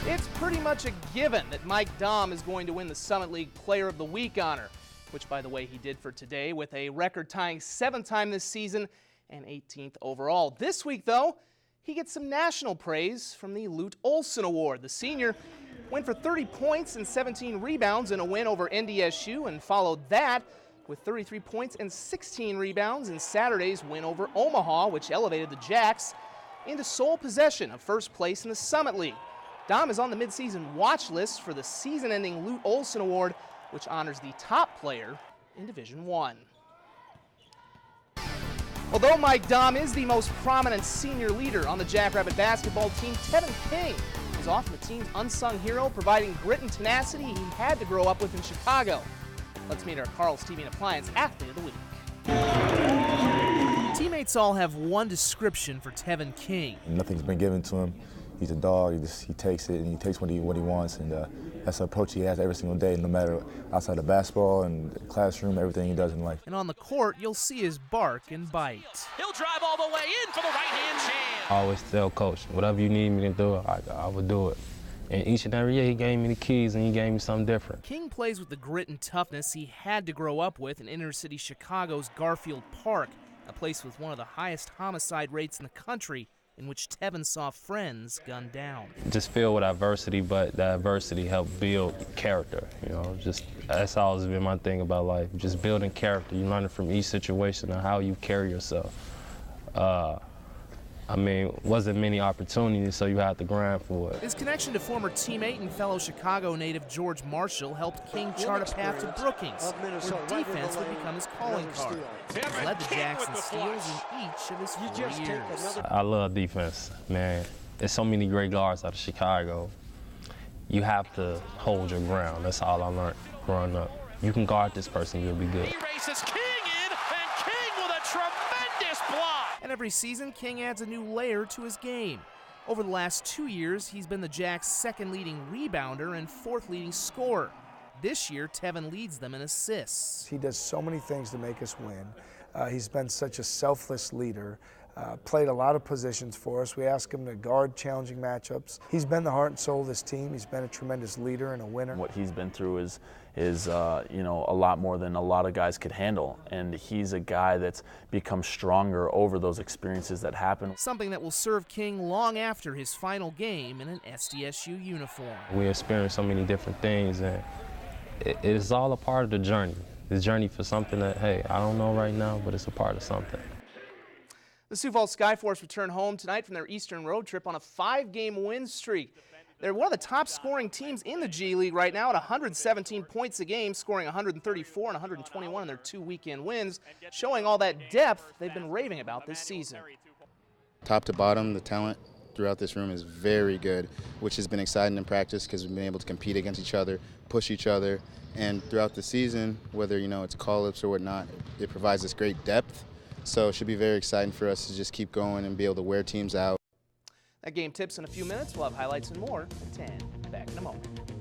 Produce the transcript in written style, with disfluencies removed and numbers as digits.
It's pretty much a given that Mike Daum is going to win the Summit League Player of the Week honor, which, by the way, he did for today with a record-tying 7th time this season and 18th overall. This week, though, he gets some national praise from the Lute Olson Award. The senior went for 30 points and 17 rebounds in a win over NDSU and followed that with 33 points and 16 rebounds in Saturday's win over Omaha, which elevated the Jacks into sole possession of first place in the Summit League. Daum is on the midseason watch list for the season-ending Lute Olson Award, which honors the top player in Division I. Although Mike Daum is the most prominent senior leader on the Jackrabbit basketball team, Tevin King is often the team's unsung hero, providing grit and tenacity he had to grow up with in Chicago. Let's meet our Carl's TV and Appliance Athlete of the Week. Teammates all have one description for Tevin King. Nothing's been given to him. He's a dog. He takes it, and he takes what he wants, and that's the approach he has every single day, no matter outside of basketball and the classroom, everything he does in life. And on the court, you'll see his bark and bite. He'll drive all the way in for the right-hand jam. I always tell Coach, whatever you need me to do, I will do it. And each and every year he gave me the keys and he gave me something different. King plays with the grit and toughness he had to grow up with in inner-city Chicago's Garfield Park, a place with one of the highest homicide rates in the country, in which Tevin saw friends gunned down. Just filled with adversity, but that adversity helped build character. That's always been my thing about life, just building character. You learn it from each situation and how you carry yourself. Wasn't many opportunities, so you had to grind for it. His connection to former teammate and fellow Chicago native George Marshall helped King chart a path to Brookings, where defense would become his calling card. He led the Jacks in steals in each of his 4 years. I love defense, man. There's so many great guards out of Chicago. You have to hold your ground. That's all I learned growing up. You can guard this person, you'll be good. He races King in, and King with a tremendous block. And every season, King adds a new layer to his game. Over the last 2 years, he's been the Jacks' second leading rebounder and fourth leading scorer. This year, Tevin leads them in assists. He does so many things to make us win. He's been such a selfless leader, played a lot of positions for us. We ask him to guard challenging matchups. He's been the heart and soul of this team. He's been a tremendous leader and a winner. What he's been through is a lot more than a lot of guys could handle, and he's a guy that's become stronger over those experiences that happen. Something that will serve King long after his final game in an SDSU uniform. We experience so many different things, and it is all a part of the journey. The journey for something that, hey, I don't know right now, but it's a part of something. The Sioux Falls Skyforce return home tonight from their Eastern road trip on a 5-game win streak. They're one of the top scoring teams in the G League right now at 117 points a game, scoring 134 and 121 in their 2 weekend wins, showing all that depth they've been raving about this season. Top to bottom, the talent throughout this room is very good, which has been exciting in practice because we've been able to compete against each other, push each other, and throughout the season, whether it's call-ups or whatnot, it provides us great depth. So it should be very exciting for us to just keep going and be able to wear teams out. That game tips in a few minutes. We'll have highlights and more at 10. Back in a moment.